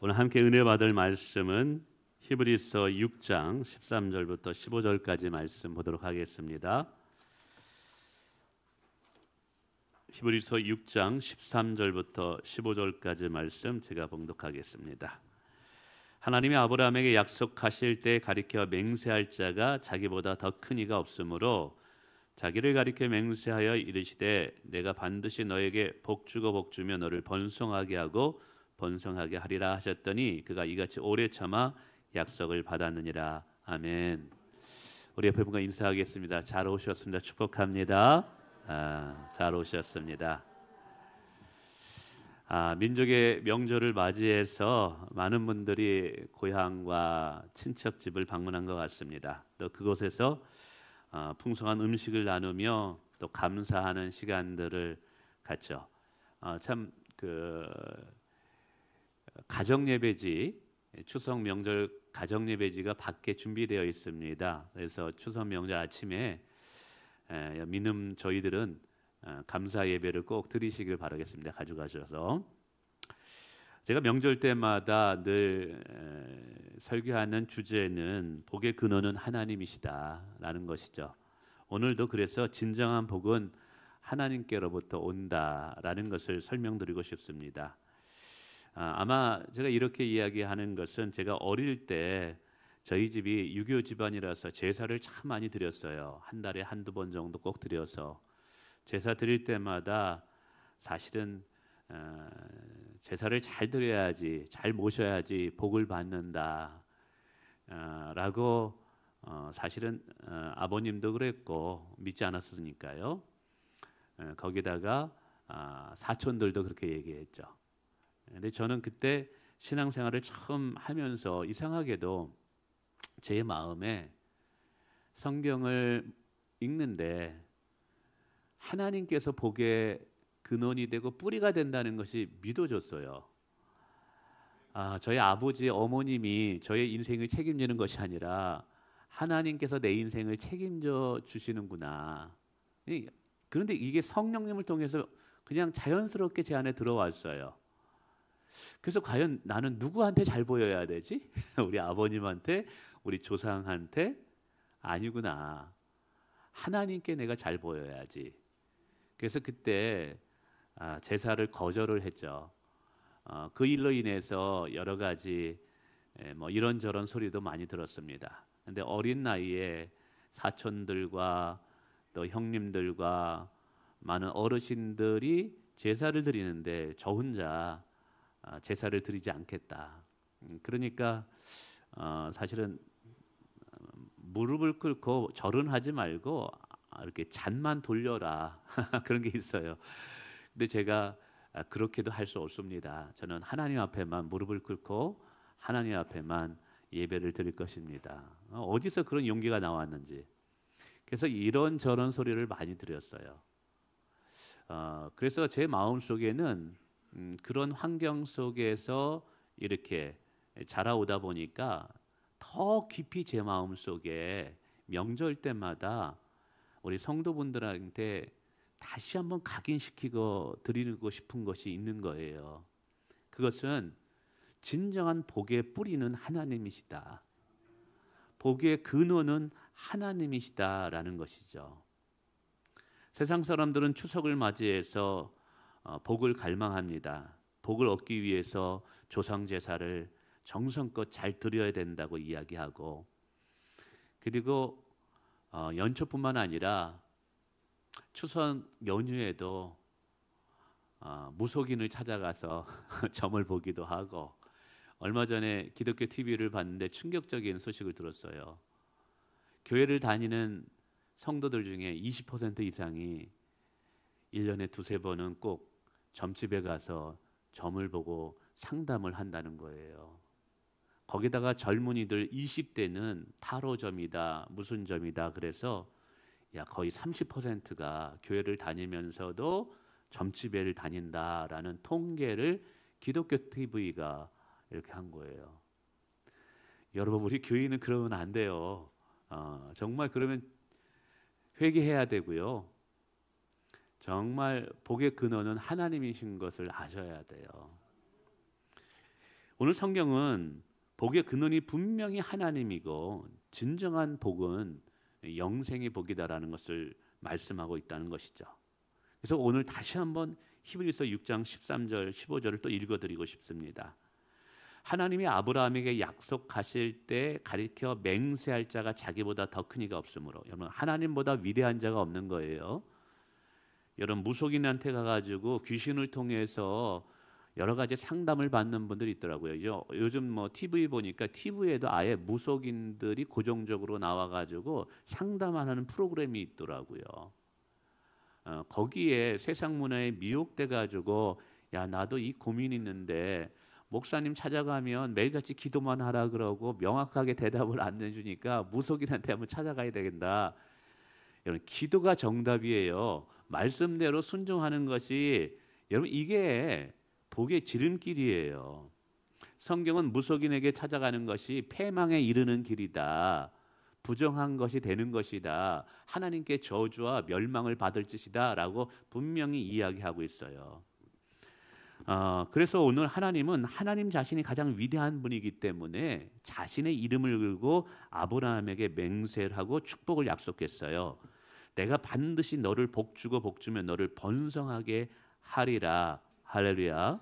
오늘 함께 은혜 받을 말씀은 히브리서 6장 13절부터 15절까지 말씀 보도록 하겠습니다. 히브리서 6장 13절부터 15절까지 말씀 제가 봉독하겠습니다. 하나님이 아브라함에게 약속하실 때 가리켜 맹세할 자가 자기보다 더 큰 이가 없으므로 자기를 가리켜 맹세하여 이르시되 내가 반드시 너에게 복주고 복주며 너를 번성하게 하고 번성하게 하리라 하셨더니 그가 이같이 오래 참아 약속을 받았느니라. 아멘. 우리 옆에 분과 인사하겠습니다. 잘 오셨습니다. 축복합니다. 잘 오셨습니다. 민족의 명절을 맞이해서 많은 분들이 고향과 친척집을 방문한 것 같습니다. 또 그곳에서 풍성한 음식을 나누며 또 감사하는 시간들을 갖죠. 가정 예배지, 추석 명절 가정 예배지가 밖에 준비되어 있습니다. 그래서 추석 명절 아침에 민음 저희들은 감사 예배를 꼭 드리시길 바라겠습니다. 가져가셔서 제가 명절 때마다 늘 설교하는 주제는 복의 근원은 하나님이시다라는 것이죠. 오늘도 그래서 진정한 복은 하나님께로부터 온다라는 것을 설명드리고 싶습니다. 아마 제가 이렇게 이야기하는 것은 제가 어릴 때 저희 집이 유교 집안이라서 제사를 참 많이 드렸어요. 한 달에 한두 번 정도 꼭 드려서 제사 드릴 때마다 사실은 제사를 잘 드려야지, 잘 모셔야지 복을 받는다 라고 사실은 아버님도 그랬고 믿지 않았으니까요. 거기다가 사촌들도 그렇게 얘기했죠. 근데 저는 그때 신앙생활을 처음 하면서 이상하게도 제 마음에 성경을 읽는데 하나님께서 복의 근원이 되고 뿌리가 된다는 것이 믿어졌어요. 저희 아버지, 어머님이 저의 인생을 책임지는 것이 아니라 하나님께서 내 인생을 책임져 주시는구나. 그런데 이게 성령님을 통해서 그냥 자연스럽게 제 안에 들어왔어요. 그래서 과연 나는 누구한테 잘 보여야 되지? 우리 아버님한테, 우리 조상한테? 아니구나. 하나님께 내가 잘 보여야지. 그래서 그때 제사를 거절을 했죠. 그 일로 인해서 여러 가지 뭐 이런저런 소리도 많이 들었습니다. 근데 어린 나이에 사촌들과 또 형님들과 많은 어르신들이 제사를 드리는데 저 혼자 제사를 드리지 않겠다. 그러니까 사실은 무릎을 꿇고 절은 하지 말고 이렇게 잔만 돌려라 그런 게 있어요. 근데 제가 그렇게도 할 수 없습니다. 저는 하나님 앞에만 무릎을 꿇고 하나님 앞에만 예배를 드릴 것입니다. 어디서 그런 용기가 나왔는지. 그래서 이런저런 소리를 많이 들었어요. 그래서 제 마음 속에는 그런 환경 속에서 이렇게 자라오다 보니까 더 깊이 제 마음 속에 명절 때마다 우리 성도분들한테 다시 한번 각인시키고 드리고 싶은 것이 있는 거예요. 그것은 진정한 복의 뿌리는 하나님이시다. 복의 근원은 하나님이시다라는 것이죠. 세상 사람들은 추석을 맞이해서 복을 갈망합니다. 복을 얻기 위해서 조상 제사를 정성껏 잘 드려야 된다고 이야기하고, 그리고 연초뿐만 아니라 추석 연휴에도 무속인을 찾아가서 점을 보기도 하고, 얼마 전에 기독교 TV를 봤는데 충격적인 소식을 들었어요. 교회를 다니는 성도들 중에 20% 이상이 1년에 두세 번은 꼭 점집에 가서 점을 보고 상담을 한다는 거예요. 거기다가 젊은이들 20대는 타로점이다, 무슨 점이다. 그래서 거의 30%가 교회를 다니면서도 점집에를 다닌다라는 통계를 기독교 TV가 이렇게 한 거예요. 여러분, 우리 교인은 그러면 안 돼요. 정말 그러면 회개해야 되고요. 정말 복의 근원은 하나님이신 것을 아셔야 돼요. 오늘 성경은 복의 근원이 분명히 하나님이고 진정한 복은 영생의 복이다라는 것을 말씀하고 있다는 것이죠. 그래서 오늘 다시 한번 히브리서 6장 13절 15절을 또 읽어드리고 싶습니다. 하나님이 아브라함에게 약속하실 때 가리켜 맹세할 자가 자기보다 더 큰 이가 없으므로, 여러분 하나님보다 위대한 자가 없는 거예요. 여러분 무속인한테 가가지고 귀신을 통해서 여러 가지 상담을 받는 분들이 있더라고요. 요즘 뭐 TV 보니까 TV에도 아예 무속인들이 고정적으로 나와가지고 상담하는 프로그램이 있더라고요. 거기에 세상 문화에 미혹돼가지고 야 나도 이 고민이 있는데 목사님 찾아가면 매일같이 기도만 하라 그러고 명확하게 대답을 안 해주니까 무속인한테 한번 찾아가야 되겠다. 여러분 기도가 정답이에요. 말씀대로 순종하는 것이 여러분 이게 복의 지름길이에요. 성경은 무속인에게 찾아가는 것이 패망에 이르는 길이다. 부정한 것이 되는 것이다. 하나님께 저주와 멸망을 받을 짓이다 라고 분명히 이야기하고 있어요. 그래서 오늘 하나님은 하나님 자신이 가장 위대한 분이기 때문에 자신의 이름을 걸고 아브라함에게 맹세를 하고 축복을 약속했어요. 내가 반드시 너를 복주고 복주며 너를 번성하게 하리라. 할렐루야.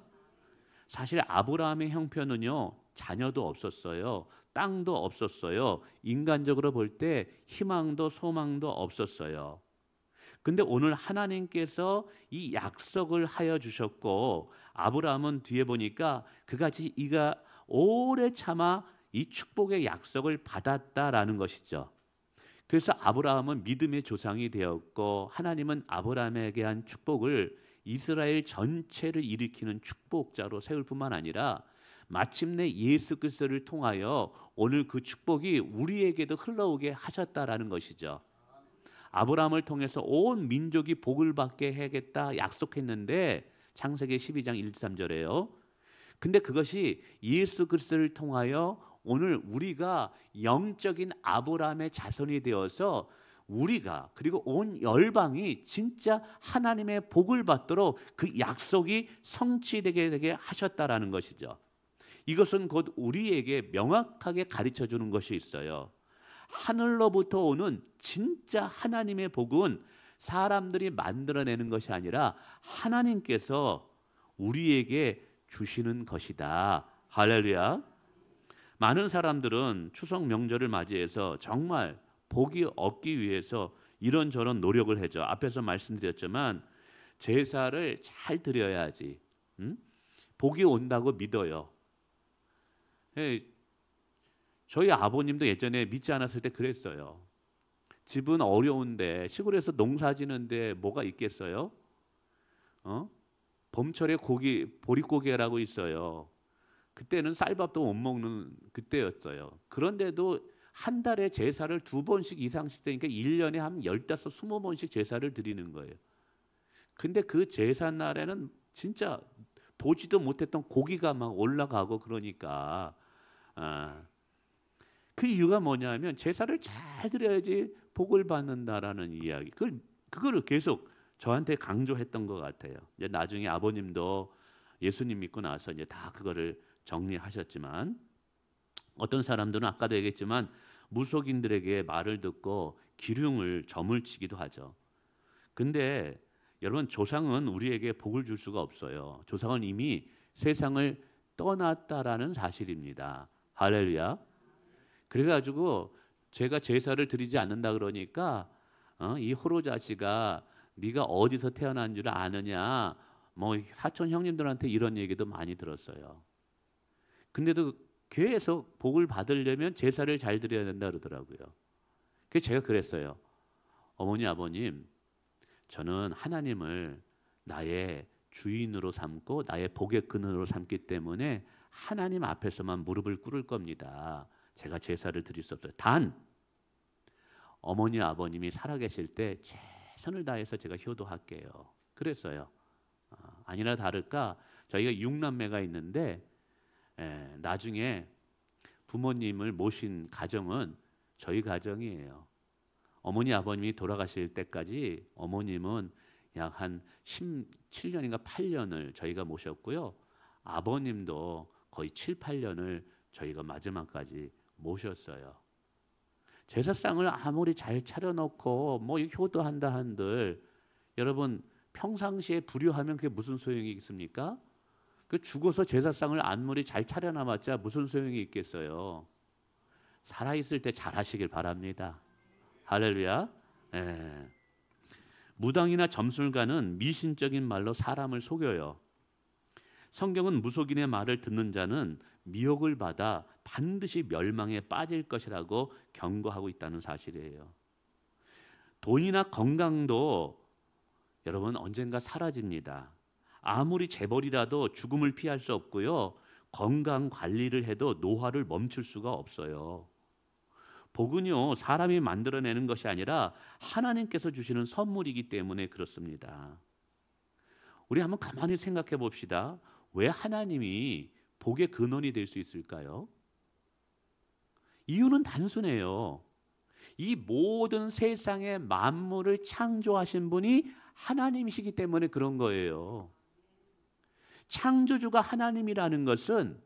사실 아브라함의 형편은요 자녀도 없었어요. 땅도 없었어요. 인간적으로 볼 때 희망도 소망도 없었어요. 근데 오늘 하나님께서 이 약속을 하여 주셨고 아브라함은 뒤에 보니까 그같이 이가 오래 참아 이 축복의 약속을 받았다라는 것이죠. 그래서 아브라함은 믿음의 조상이 되었고 하나님은 아브라함에게 한 축복을 이스라엘 전체를 일으키는 축복자로 세울 뿐만 아니라 마침내 예수 그리스도를 통하여 오늘 그 축복이 우리에게도 흘러오게 하셨다라는 것이죠. 아브라함을 통해서 온 민족이 복을 받게 해야겠다 약속했는데 창세기 12장 1, 3절에요. 근데 그것이 예수 그리스도를 통하여 오늘 우리가 영적인 아브라함의 자손이 되어서 우리가 그리고 온 열방이 진짜 하나님의 복을 받도록 그 약속이 성취되게 하셨다라는 것이죠. 이것은 곧 우리에게 명확하게 가르쳐 주는 것이 있어요. 하늘로부터 오는 진짜 하나님의 복은 사람들이 만들어내는 것이 아니라 하나님께서 우리에게 주시는 것이다. 할렐루야. 많은 사람들은 추석 명절을 맞이해서 정말 복이 얻기 위해서 이런저런 노력을 하죠. 앞에서 말씀드렸지만 제사를 잘 드려야지 복이 온다고 믿어요. 저희 아버님도 예전에 믿지 않았을 때 그랬어요. 집은 어려운데 시골에서 농사 지는데 뭐가 있겠어요? 봄철에 보릿고개라고 있어요. 그때는 쌀밥도 못 먹는 그때였어요. 그런데도 한 달에 제사를 2번씩 이상씩 되니까 1년에 한 15, 20번씩 제사를 드리는 거예요. 근데 그 제사 날에는 진짜 보지도 못했던 고기가 막 올라가고 그러니까 그 이유가 뭐냐면 제사를 잘 드려야지 복을 받는다라는 이야기. 그걸 계속 저한테 강조했던 것 같아요. 이제 나중에 아버님도 예수님 믿고 나서 이제 다 그거를 정리하셨지만 어떤 사람들은 아까도 얘기했지만 무속인들에게 말을 듣고 기륭을 점을 치기도 하죠. 근데 여러분 조상은 우리에게 복을 줄 수가 없어요. 조상은 이미 세상을 떠났다라는 사실입니다. 할렐루야. 그래가지고 제가 제사를 드리지 않는다 그러니까 이 호로자씨가 네가 어디서 태어난 줄 아느냐 뭐 사촌 형님들한테 이런 얘기도 많이 들었어요. 근데도 계속 복을 받으려면 제사를 잘 드려야 된다 그러더라고요. 그래서 제가 그랬어요. 어머니 아버님 저는 하나님을 나의 주인으로 삼고 나의 복의 근원으로 삼기 때문에 하나님 앞에서만 무릎을 꿇을 겁니다. 제가 제사를 드릴 수 없어요. 단 어머니 아버님이 살아계실 때 최선을 다해서 제가 효도할게요. 그랬어요. 아니나 다를까 저희가 6남매가 있는데 나중에 부모님을 모신 가정은 저희 가정이에요. 어머니 아버님이 돌아가실 때까지 어머님은 약 한 17년인가 8년을 저희가 모셨고요. 아버님도 거의 7, 8년을 저희가 마지막까지 모셨어요. 제사상을 아무리 잘 차려놓고 뭐 효도한다 한들 여러분 평상시에 불효하면 그게 무슨 소용이 있습니까? 그 죽어서 제사상을 아무리 잘 차려놔봤자 무슨 소용이 있겠어요. 살아있을 때 잘하시길 바랍니다. 할렐루야. 예. 무당이나 점술가는 미신적인 말로 사람을 속여요. 성경은 무속인의 말을 듣는 자는 미혹을 받아 반드시 멸망에 빠질 것이라고 경고하고 있다는 사실이에요. 돈이나 건강도 여러분 언젠가 사라집니다. 아무리 재벌이라도 죽음을 피할 수 없고요. 건강 관리를 해도 노화를 멈출 수가 없어요. 복은요, 사람이 만들어내는 것이 아니라 하나님께서 주시는 선물이기 때문에 그렇습니다. 우리 한번 가만히 생각해 봅시다. 왜 하나님이 복의 근원이 될 수 있을까요? 이유는 단순해요. 이 모든 세상의 만물을 창조하신 분이 하나님이시기 때문에 그런 거예요. 창조주가 하나님이라는 것은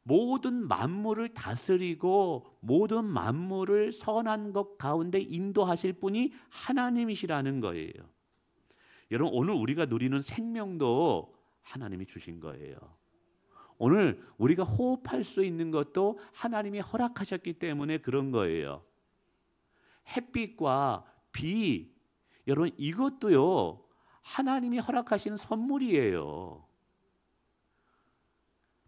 모든 만물을 다스리고 모든 만물을 선한 것 가운데 인도하실 분이 하나님이시라는 거예요. 여러분 오늘 우리가 누리는 생명도 하나님이 주신 거예요. 오늘 우리가 호흡할 수 있는 것도 하나님이 허락하셨기 때문에 그런 거예요. 햇빛과 비, 여러분 이것도요 하나님이 허락하신 선물이에요.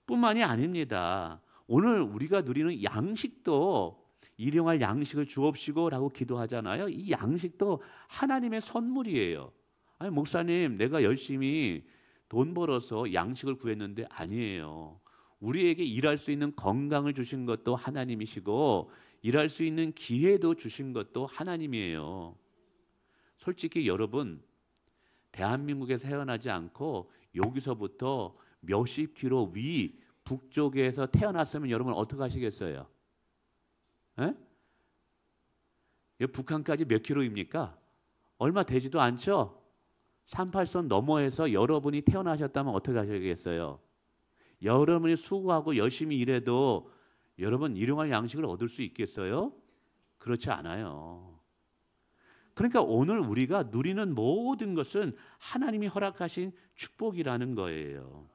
뿐만이 아닙니다. 오늘 우리가 누리는 양식도 일용할 양식을 주옵시고 라고 기도하잖아요. 이 양식도 하나님의 선물이에요. 아니 목사님 내가 열심히 돈 벌어서 양식을 구했는데 아니에요. 우리에게 일할 수 있는 건강을 주신 것도 하나님이시고 일할 수 있는 기회도 주신 것도 하나님이에요. 솔직히 여러분 대한민국에서 태어나지 않고 여기서부터 몇십 킬로 위 북쪽에서 태어났으면 여러분 어떻게 하시겠어요? 에? 북한까지 몇 킬로입니까? 얼마 되지도 않죠? 38선 너머에서 여러분이 태어나셨다면 어떻게 하시겠어요? 여러분이 수고하고 열심히 일해도 여러분 일용할 양식을 얻을 수 있겠어요? 그렇지 않아요. 그러니까 오늘 우리가 누리는 모든 것은 하나님이 허락하신 축복이라는 거예요.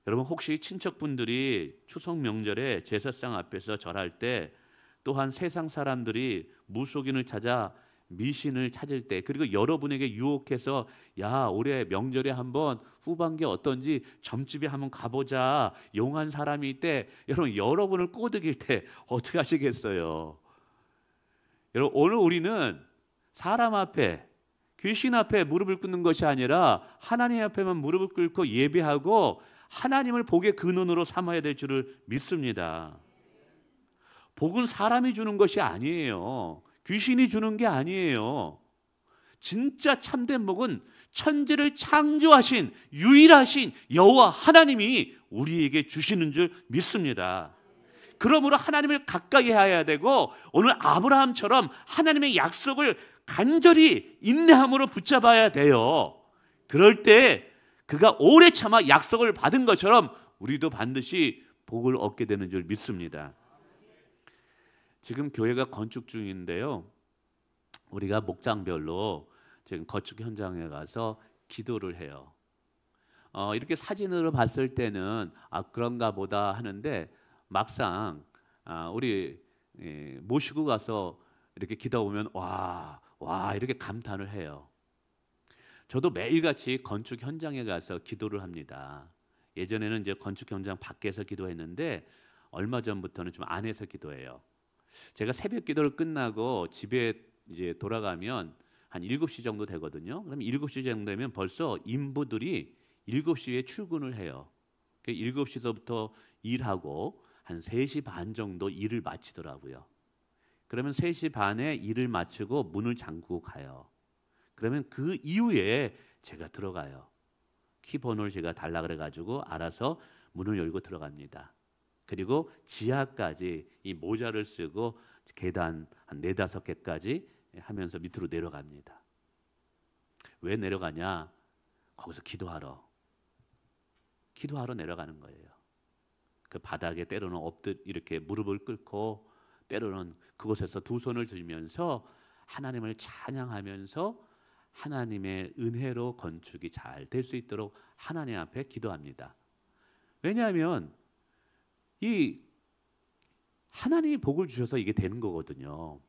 여러분 혹시 친척분들이 추석 명절에 제사상 앞에서 절할 때 또한 세상 사람들이 무속인을 찾아 미신을 찾을 때 그리고 여러분에게 유혹해서 야 올해 명절에 한번 후반기에 어떤지 점집에 한번 가보자 용한 사람이 있대 여러분을 꼬드길 때 어떻게 하시겠어요? 여러분 오늘 우리는 사람 앞에 귀신 앞에 무릎을 꿇는 것이 아니라 하나님 앞에만 무릎을 꿇고 예배하고 하나님을 복의 근원으로 삼아야 될 줄을 믿습니다. 복은 사람이 주는 것이 아니에요. 귀신이 주는 게 아니에요. 진짜 참된 복은 천지를 창조하신 유일하신 여호와 하나님이 우리에게 주시는 줄 믿습니다. 그러므로 하나님을 가까이 해야 되고 오늘 아브라함처럼 하나님의 약속을 간절히 인내함으로 붙잡아야 돼요. 그럴 때 그가 오래 참아 약속을 받은 것처럼 우리도 반드시 복을 얻게 되는 줄 믿습니다. 지금 교회가 건축 중인데요. 우리가 목장별로 지금 건축 현장에 가서 기도를 해요. 이렇게 사진으로 봤을 때는 그런가 보다 하는데 막상 우리 모시고 가서 이렇게 기도 보면 와 이렇게 감탄을 해요. 저도 매일같이 건축 현장에 가서 기도를 합니다. 예전에는 이제 건축 현장 밖에서 기도했는데 얼마 전부터는 좀 안에서 기도해요. 제가 새벽 기도를 끝나고 집에 이제 돌아가면 한 7시 정도 되거든요. 그럼 7시 정도 되면 벌써 인부들이 7시에 출근을 해요. 7시서부터 일하고 한 3시 반 정도 일을 마치더라고요. 그러면 3시 반에 일을 마치고 문을 잠그고 가요. 그러면 그 이후에 제가 들어가요. 키번호를 제가 달라 그래가지고 알아서 문을 열고 들어갑니다. 그리고 지하까지 이 모자를 쓰고 계단 한 4-5개까지 하면서 밑으로 내려갑니다. 왜 내려가냐? 거기서 기도하러 내려가는 거예요. 그 바닥에 때로는 이렇게 무릎을 꿇고 때로는 그곳에서 두 손을 들면서 하나님을 찬양하면서 하나님의 은혜로 건축이 잘 될 수 있도록 하나님 앞에 기도합니다. 왜냐하면 이 하나님이 복을 주셔서 이게 되는 거거든요.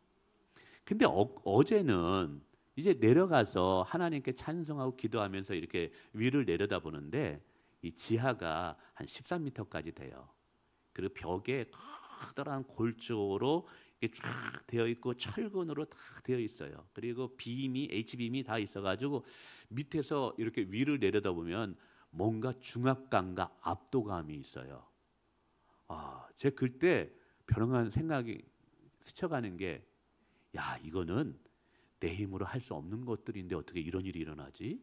근데 어제는 이제 내려가서 하나님께 찬송하고 기도하면서 이렇게 위를 내려다보는데 이 지하가 한 13m까지 돼요. 그리고 벽에 커다란 골조로 이게 쫙 되어 있고 철근으로 다 되어 있어요. 그리고 H빔이 다 있어가지고 밑에서 이렇게 위를 내려다보면 뭔가 중압감과 압도감이 있어요. 제가 그때 변형한 생각이 스쳐가는 게, 야, 이거는 내 힘으로 할 수 없는 것들인데 어떻게 이런 일이 일어나지?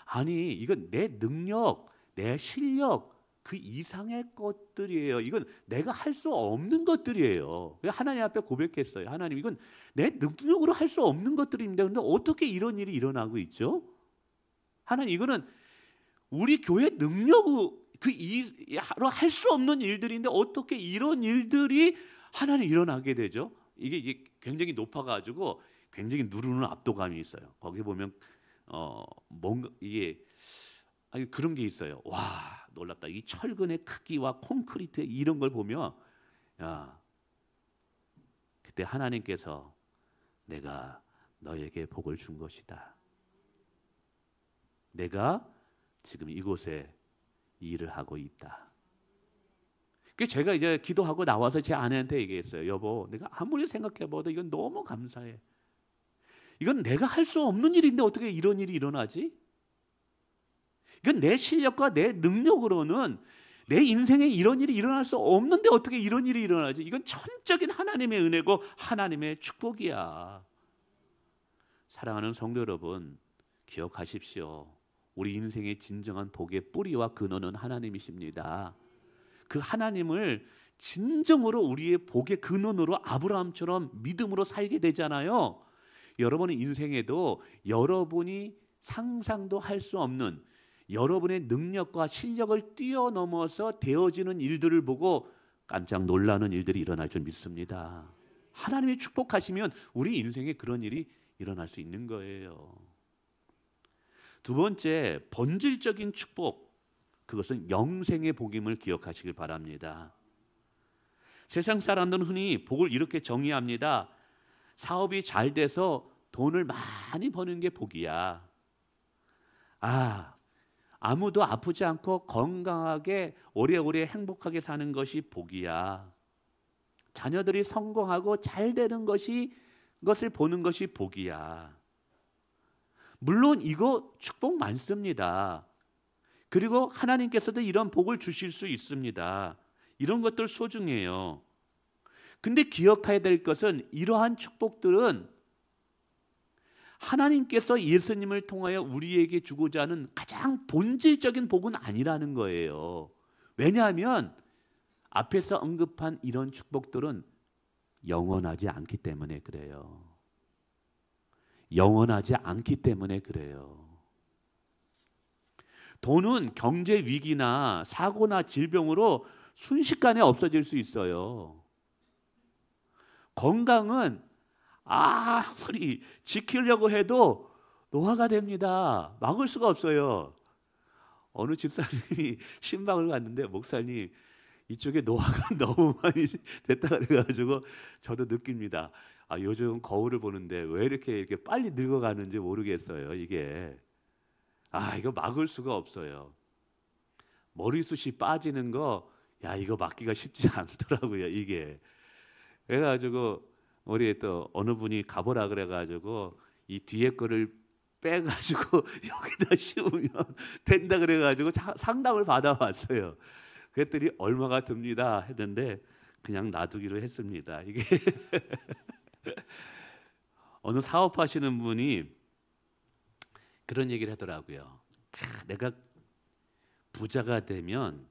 아니, 이건 내 능력, 내 실력 그 이상의 것들이에요. 이건 내가 할 수 없는 것들이에요. 하나님 앞에 고백했어요. 하나님, 이건 내 능력으로 할 수 없는 것들입니다. 그런데 어떻게 이런 일이 일어나고 있죠? 하나님, 이거는 우리 교회 능력으로 할 수 없는 일들인데 어떻게 이런 일들이 하나님 일어나게 되죠? 이게 굉장히 높아가지고 굉장히 누르는 압도감이 있어요. 거기 보면 뭔가 이게 그런 게 있어요. 와, 놀랍다. 이 철근의 크기와 콘크리트 이런 걸 보면, 야, 그때 하나님께서 내가 너에게 복을 준 것이다. 내가 지금 이곳에 일을 하고 있다. 그래서 제가 이제 기도하고 나와서 제 아내한테 얘기했어요. 여보, 내가 아무리 생각해봐도 이건 너무 감사해. 이건 내가 할 수 없는 일인데 어떻게 이런 일이 일어나지? 이건 내 실력과 내 능력으로는 내 인생에 이런 일이 일어날 수 없는데 어떻게 이런 일이 일어나지? 이건 천적인 하나님의 은혜고 하나님의 축복이야. 사랑하는 성도 여러분, 기억하십시오. 우리 인생의 진정한 복의 뿌리와 근원은 하나님이십니다. 그 하나님을 진정으로 우리의 복의 근원으로 아브라함처럼 믿음으로 살게 되잖아요. 여러분의 인생에도 여러분이 상상도 할 수 없는 여러분의 능력과 실력을 뛰어넘어서 되어지는 일들을 보고 깜짝 놀라는 일들이 일어날 줄 믿습니다. 하나님이 축복하시면 우리 인생에 그런 일이 일어날 수 있는 거예요. 두 번째, 본질적인 축복, 그것은 영생의 복임을 기억하시길 바랍니다. 세상 사람들은 흔히 복을 이렇게 정의합니다. 사업이 잘 돼서 돈을 많이 버는 게 복이야. 아무도 아프지 않고 건강하게 오래오래 행복하게 사는 것이 복이야. 자녀들이 성공하고 잘 되는 것을 보는 것이 복이야. 물론 이거 축복 많습니다. 그리고 하나님께서도 이런 복을 주실 수 있습니다. 이런 것들 소중해요. 근데 기억해야 될 것은 이러한 축복들은 하나님께서 예수님을 통하여 우리에게 주고자 하는 가장 본질적인 복은 아니라는 거예요. 왜냐하면 앞에서 언급한 이런 축복들은 영원하지 않기 때문에 그래요. 영원하지 않기 때문에 그래요. 돈은 경제 위기나 사고나 질병으로 순식간에 없어질 수 있어요. 건강은 아무리 지키려고 해도 노화가 됩니다. 막을 수가 없어요. 어느 집사님이 신방을 갔는데, 목사님 이쪽에 노화가 너무 많이 됐다 그래가지고 저도 느낍니다. 요즘 거울을 보는데 왜 이렇게 빨리 늙어가는지 모르겠어요. 이게 이거 막을 수가 없어요. 머리숱이 빠지는 거, 이거 막기가 쉽지 않더라고요. 이게 그래가지고 우리 또 어느 분이 가보라 그래가지고 이 뒤에 거를 빼가지고 여기다 씌우면 된다 그래가지고 상담을 받아왔어요. 그랬더니 얼마가 듭니다 했는데 그냥 놔두기로 했습니다. 이게 어느 사업하시는 분이 그런 얘기를 하더라고요. 내가 부자가 되면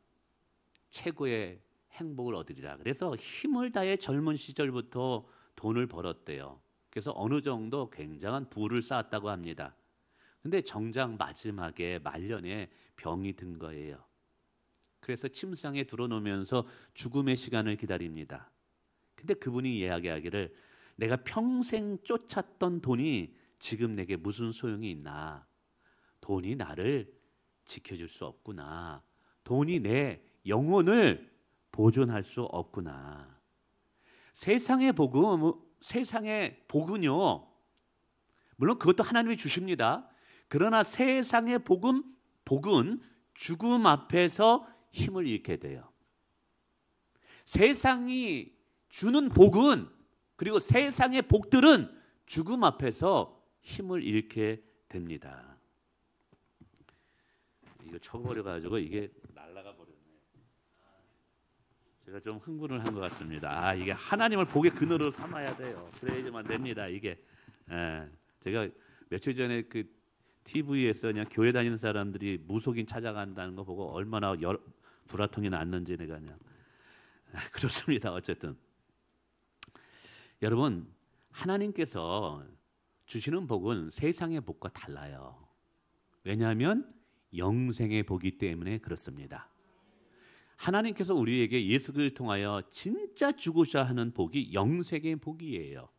최고의 행복을 얻으리라. 그래서 힘을 다해 젊은 시절부터 돈을 벌었대요. 그래서 어느 정도 굉장한 부를 쌓았다고 합니다. 근데 정작 마지막에 말년에 병이 든 거예요. 그래서 침상에 들어놓으면서 죽음의 시간을 기다립니다. 근데 그분이 이야기하기를 내가 평생 쫓았던 돈이 지금 내게 무슨 소용이 있나. 돈이 나를 지켜줄 수 없구나. 돈이 내 영혼을 보존할 수 없구나. 세상의 복은요, 물론 그것도 하나님이 주십니다. 그러나 세상의 복은 죽음 앞에서 힘을 잃게 돼요. 세상이 주는 복은, 그리고 세상의 복들은 죽음 앞에서 힘을 잃게 됩니다. 이거 쳐버려가지고 이게 날아가 버렸네. 제가 좀 흥분을 한 것 같습니다. 이게 하나님을 복의 근원으로 삼아야 돼요. 그래야지만 됩니다. 이게 제가 며칠 전에 그 TV에서 그냥 교회 다니는 사람들이 무속인 찾아간다는 거 보고 얼마나 불화통이 났는지 내가 그냥 그렇습니다. 어쨌든 여러분, 하나님께서 주시는 복은 세상의 복과 달라요. 왜냐하면 영생의 복이기 때문에 그렇습니다. 하나님께서 우리에게 예수를 통하여 진짜 주고자 하는 복이 영생의 복이에요.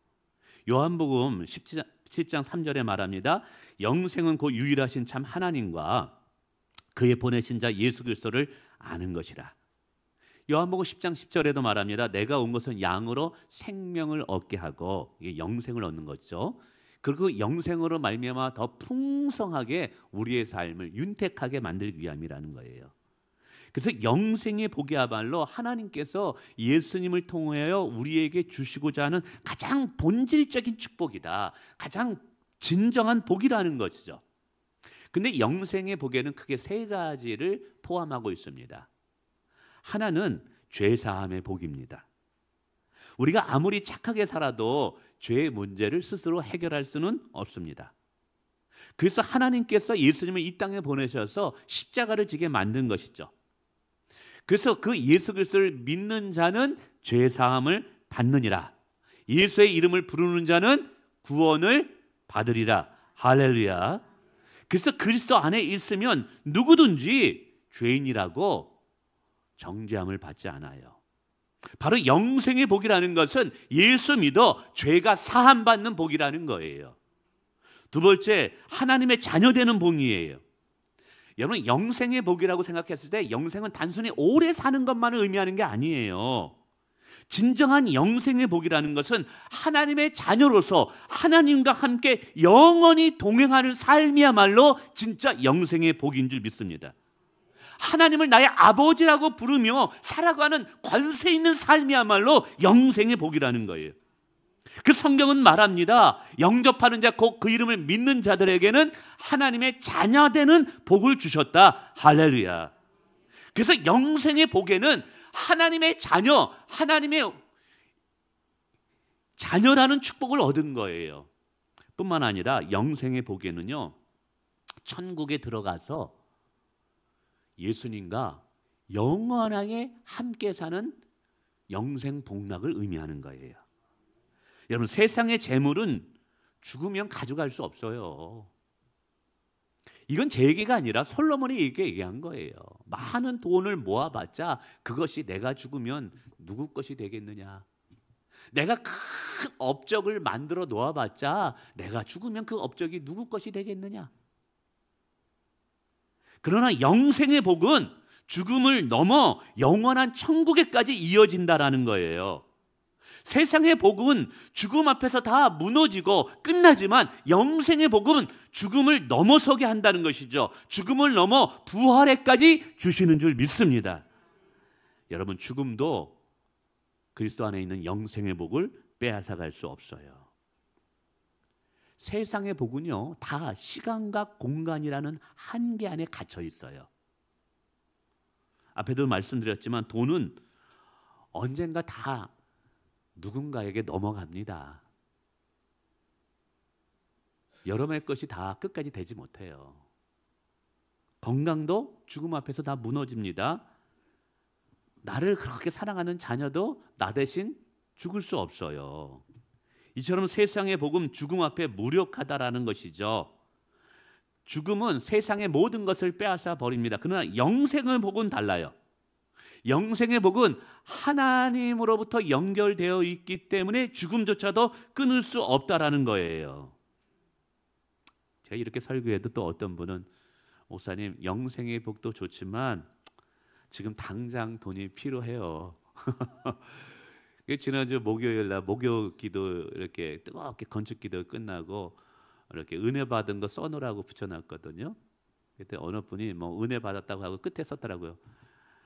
요한복음 17장 3절에 말합니다. 영생은 곧 유일하신 참 하나님과 그의 보내신 자 예수 그리스도를 아는 것이라. 요한복음 10장 10절에도 말합니다. 내가 온 것은 양으로 생명을 얻게 하고, 이게 영생을 얻는 거죠. 그리고 영생으로 말미암아 더 풍성하게 우리의 삶을 윤택하게 만들기 위함이라는 거예요. 그래서 영생의 복이야말로 하나님께서 예수님을 통하여 우리에게 주시고자 하는 가장 본질적인 축복이다. 가장 진정한 복이라는 것이죠. 근데 영생의 복에는 크게 세 가지를 포함하고 있습니다. 하나는 죄사함의 복입니다. 우리가 아무리 착하게 살아도 죄의 문제를 스스로 해결할 수는 없습니다. 그래서 하나님께서 예수님을 이 땅에 보내셔서 십자가를 지게 만든 것이죠. 그래서 그 예수 그리스도를 믿는 자는 죄사함을 받느니라. 예수의 이름을 부르는 자는 구원을 받으리라. 할렐루야. 그래서 그리스도 안에 있으면 누구든지 죄인이라고 정죄함을 받지 않아요. 바로 영생의 복이라는 것은 예수 믿어 죄가 사함받는 복이라는 거예요. 두 번째, 하나님의 자녀되는 복이에요. 여러분, 영생의 복이라고 생각했을 때 영생은 단순히 오래 사는 것만을 의미하는 게 아니에요. 진정한 영생의 복이라는 것은 하나님의 자녀로서 하나님과 함께 영원히 동행하는 삶이야말로 진짜 영생의 복인 줄 믿습니다. 하나님을 나의 아버지라고 부르며 살아가는 권세 있는 삶이야말로 영생의 복이라는 거예요. 그 성경은 말합니다. 영접하는 자, 곧 그 이름을 믿는 자들에게는 하나님의 자녀되는 복을 주셨다. 할렐루야. 그래서 영생의 복에는 하나님의 자녀, 하나님의 자녀라는 축복을 얻은 거예요. 뿐만 아니라 영생의 복에는요, 천국에 들어가서 예수님과 영원하게 함께 사는 영생 복락을 의미하는 거예요. 여러분, 세상의 재물은 죽으면 가져갈 수 없어요. 이건 제 얘기가 아니라 솔로몬이 이렇게 얘기한 거예요. 많은 돈을 모아봤자 그것이 내가 죽으면 누구 것이 되겠느냐. 내가 큰 업적을 만들어 놓아봤자 내가 죽으면 그 업적이 누구 것이 되겠느냐. 그러나 영생의 복은 죽음을 넘어 영원한 천국에까지 이어진다라는 거예요. 세상의 복은 죽음 앞에서 다 무너지고 끝나지만 영생의 복은 죽음을 넘어서게 한다는 것이죠. 죽음을 넘어 부활에까지 주시는 줄 믿습니다. 여러분, 죽음도 그리스도 안에 있는 영생의 복을 빼앗아갈 수 없어요. 세상의 복은요, 다 시간과 공간이라는 한계 안에 갇혀 있어요. 앞에도 말씀드렸지만 돈은 언젠가 다 누군가에게 넘어갑니다. 여러분의 것이 다 끝까지 되지 못해요. 건강도 죽음 앞에서 다 무너집니다. 나를 그렇게 사랑하는 자녀도 나 대신 죽을 수 없어요. 이처럼 세상의 복음 죽음 앞에 무력하다라는 것이죠. 죽음은 세상의 모든 것을 빼앗아 버립니다. 그러나 영생의 복은 달라요. 영생의 복은 하나님으로부터 연결되어 있기 때문에 죽음조차도 끊을 수 없다라는 거예요. 제가 이렇게 설교해도 또 어떤 분은 목사님 영생의 복도 좋지만 지금 당장 돈이 필요해요. 지난주 목요일 날 목요 기도 이렇게 뜨겁게 건축 기도 끝나고 이렇게 은혜 받은 거 써놓으라고 붙여놨거든요. 그때 어느 분이 뭐 은혜 받았다고 하고 끝에 썼더라고요.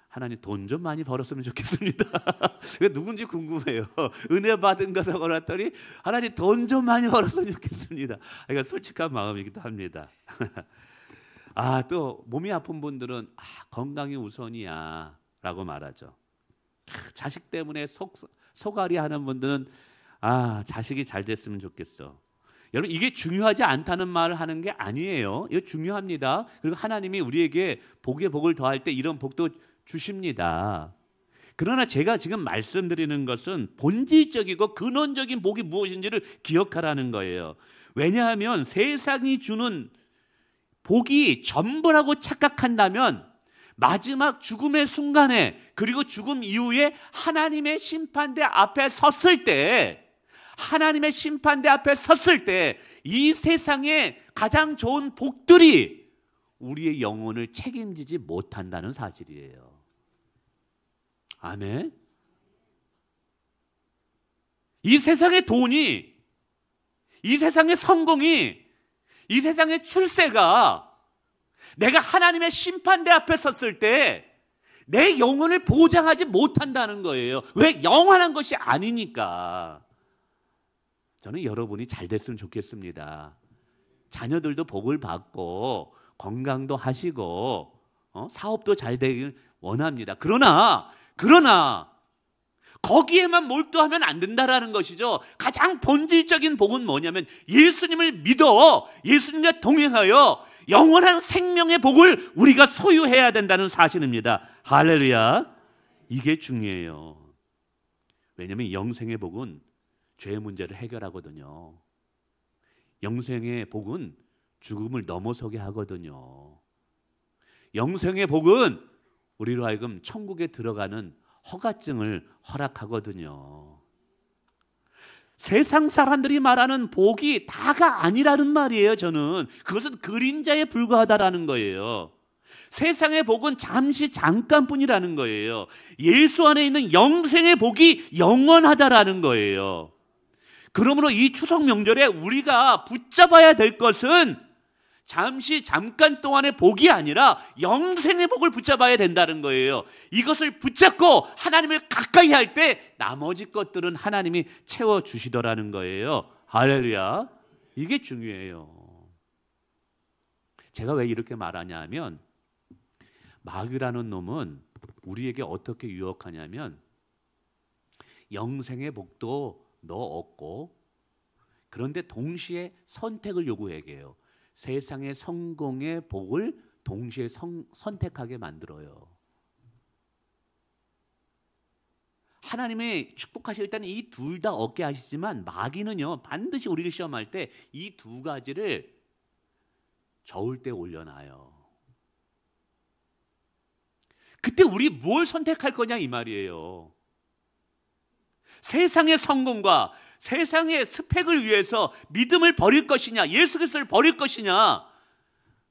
하나님 돈 좀 많이 벌었으면 좋겠습니다. 누군지 궁금해요. 은혜 받은 거 적어놨더니 하나님 돈 좀 많이 벌었으면 좋겠습니다. 그러니까 솔직한 마음이기도 합니다. 또 몸이 아픈 분들은 건강이 우선이야 라고 말하죠. 자식 때문에 속앓이 하는 분들은 자식이 잘 됐으면 좋겠어. 여러분 이게 중요하지 않다는 말을 하는 게 아니에요. 이거 중요합니다. 그리고 하나님이 우리에게 복에 복을 더할 때 이런 복도 주십니다. 그러나 제가 지금 말씀드리는 것은 본질적이고 근원적인 복이 무엇인지를 기억하라는 거예요. 왜냐하면 세상이 주는 복이 전부라고 착각한다면 마지막 죽음의 순간에 그리고 죽음 이후에 하나님의 심판대 앞에 섰을 때 이 세상의 가장 좋은 복들이 우리의 영혼을 책임지지 못한다는 사실이에요. 아멘. 이 세상의 돈이, 이 세상의 성공이, 이 세상의 출세가 내가 하나님의 심판대 앞에 섰을 때 내 영혼을 보장하지 못한다는 거예요. 왜? 영원한 것이 아니니까. 저는 여러분이 잘 됐으면 좋겠습니다. 자녀들도 복을 받고 건강도 하시고 사업도 잘 되길 원합니다. 그러나 거기에만 몰두하면 안 된다라는 것이죠. 가장 본질적인 복은 뭐냐면 예수님을 믿어 예수님과 동행하여 영원한 생명의 복을 우리가 소유해야 된다는 사실입니다. 할렐루야. 이게 중요해요. 왜냐하면 영생의 복은 죄의 문제를 해결하거든요. 영생의 복은 죽음을 넘어서게 하거든요. 영생의 복은 우리로 하여금 천국에 들어가는 허가증을 허락하거든요. 세상 사람들이 말하는 복이 다가 아니라는 말이에요. 저는 그것은 그림자에 불과하다라는 거예요. 세상의 복은 잠깐뿐이라는 거예요. 예수 안에 있는 영생의 복이 영원하다라는 거예요. 그러므로 이 추석 명절에 우리가 붙잡아야 될 것은 잠깐 동안의 복이 아니라 영생의 복을 붙잡아야 된다는 거예요. 이것을 붙잡고 하나님을 가까이 할 때 나머지 것들은 하나님이 채워주시더라는 거예요. 할렐루야. 이게 중요해요. 제가 왜 이렇게 말하냐 하면 마귀라는 놈은 우리에게 어떻게 유혹하냐면 영생의 복도 너 얻고 그런데 동시에 선택을 요구해요. 세상의 성공의 복을 동시에 선택하게 만들어요. 하나님이 축복하실 때는 이 둘 다 얻게 하시지만 마귀는요 반드시 우리를 시험할 때 이 두 가지를 저울 때 올려놔요. 그때 우리 뭘 선택할 거냐 이 말이에요. 세상의 성공과 세상의 스펙을 위해서 믿음을 버릴 것이냐 예수 그리스도를 버릴 것이냐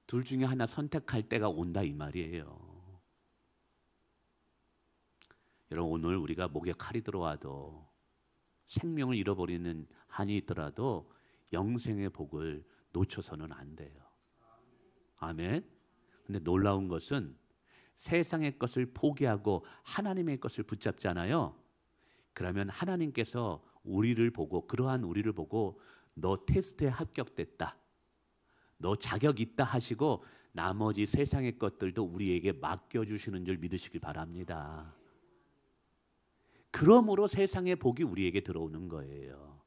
둘 중에 하나 선택할 때가 온다 이 말이에요. 여러분 오늘 우리가 목에 칼이 들어와도 생명을 잃어버리는 한이 있더라도 영생의 복을 놓쳐서는 안 돼요. 아멘. 근데 놀라운 것은 세상의 것을 포기하고 하나님의 것을 붙잡잖아요. 그러면 하나님께서 우리를 보고 그러한 우리를 보고 너 테스트에 합격됐다. 너 자격 있다 하시고 나머지 세상의 것들도 우리에게 맡겨주시는 줄 믿으시길 바랍니다. 그러므로 세상의 복이 우리에게 들어오는 거예요.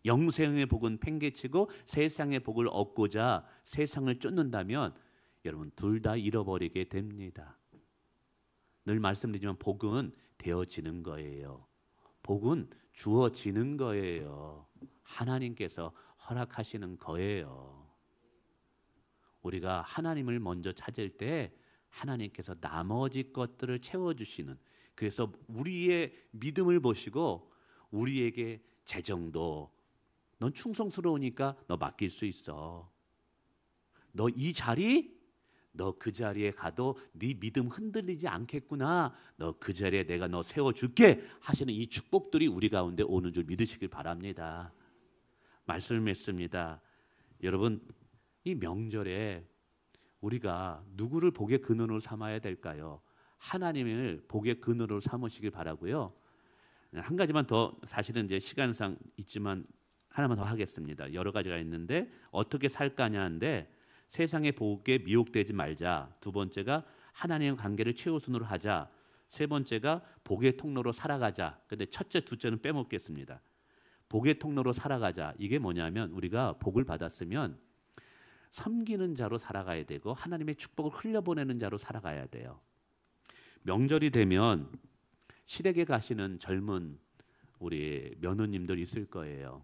영생의 복은 팽개치고 세상의 복을 얻고자 세상을 쫓는다면 여러분 둘 다 잃어버리게 됩니다. 늘 말씀드리지만 복은 되어지는 거예요. 복은 주어지는 거예요. 하나님께서 허락하시는 거예요. 우리가 하나님을 먼저 찾을 때 하나님께서 나머지 것들을 채워주시는, 그래서 우리의 믿음을 보시고 우리에게 재정도, 넌 충성스러우니까 너 맡길 수 있어. 너 이 자리, 너 그 자리에 가도 네 믿음 흔들리지 않겠구나. 너 그 자리에 내가 너 세워줄게 하시는 이 축복들이 우리 가운데 오는 줄 믿으시길 바랍니다. 말씀을 맺습니다. 여러분, 이 명절에 우리가 누구를 복의 근원으로 삼아야 될까요? 하나님을 복의 근원으로 삼으시길 바라고요. 한 가지만 더, 사실은 이제 시간상 있지만 하나만 더 하겠습니다. 여러 가지가 있는데 어떻게 살까냐 하는데, 세상의 복에 미혹되지 말자. 두 번째가 하나님의 관계를 최우선으로 하자. 세 번째가 복의 통로로 살아가자. 근데 첫째, 둘째는 빼먹겠습니다. 복의 통로로 살아가자. 이게 뭐냐면 우리가 복을 받았으면 섬기는 자로 살아가야 되고 하나님의 축복을 흘려보내는 자로 살아가야 돼요. 명절이 되면 시댁에 가시는 젊은 우리 며느님들 있을 거예요.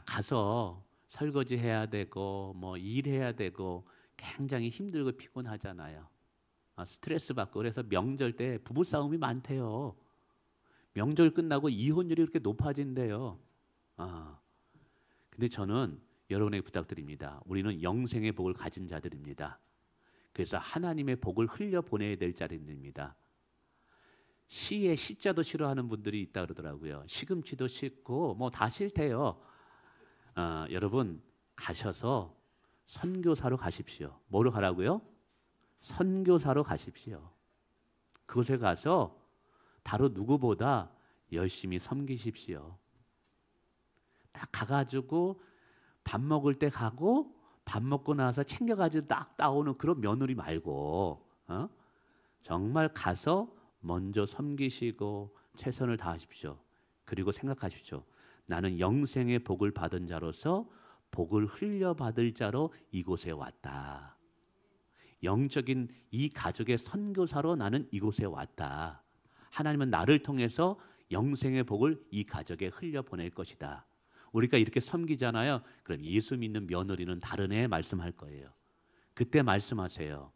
가서 설거지 해야 되고 뭐 일해야 되고 굉장히 힘들고 피곤하잖아요. 스트레스 받고. 그래서 명절 때 부부싸움이 많대요. 명절 끝나고 이혼율이 그렇게 높아진대요. 근데 저는 여러분에게 부탁드립니다. 우리는 영생의 복을 가진 자들입니다. 그래서 하나님의 복을 흘려보내야 될 자들입니다. 시에 시자도 싫어하는 분들이 있다 그러더라고요. 시금치도 싫고 뭐 다 싫대요. 여러분, 가셔서 선교사로 가십시오. 뭐로 가라고요? 선교사로 가십시오. 그곳에 가서 다른 누구보다 열심히 섬기십시오. 딱 가가지고 밥 먹을 때 가고 밥 먹고 나서 챙겨가지고 딱 따오는 그런 며느리 말고, 정말 가서 먼저 섬기시고 최선을 다하십시오. 그리고 생각하십시오. 나는 영생의 복을 받은 자로서 복을 흘려받을 자로 이곳에 왔다. 영적인 이 가족의 선교사로 나는 이곳에 왔다. 하나님은 나를 통해서 영생의 복을 이 가족에 흘려보낼 것이다. 우리가 이렇게 섬기잖아요. 그럼 예수 믿는 며느리는 다른 애 말씀할 거예요. 그때 말씀하세요.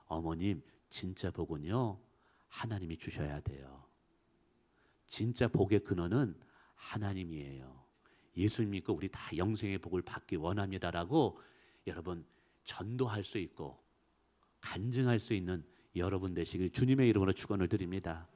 어머님, 진짜 복은요, 하나님이 주셔야 돼요. 진짜 복의 근원은 하나님이에요. 예수 믿고 우리 다 영생의 복을 받기 원합니다라고 여러분 전도할 수 있고 간증할 수 있는 여러분 되시길 주님의 이름으로 축원을 드립니다.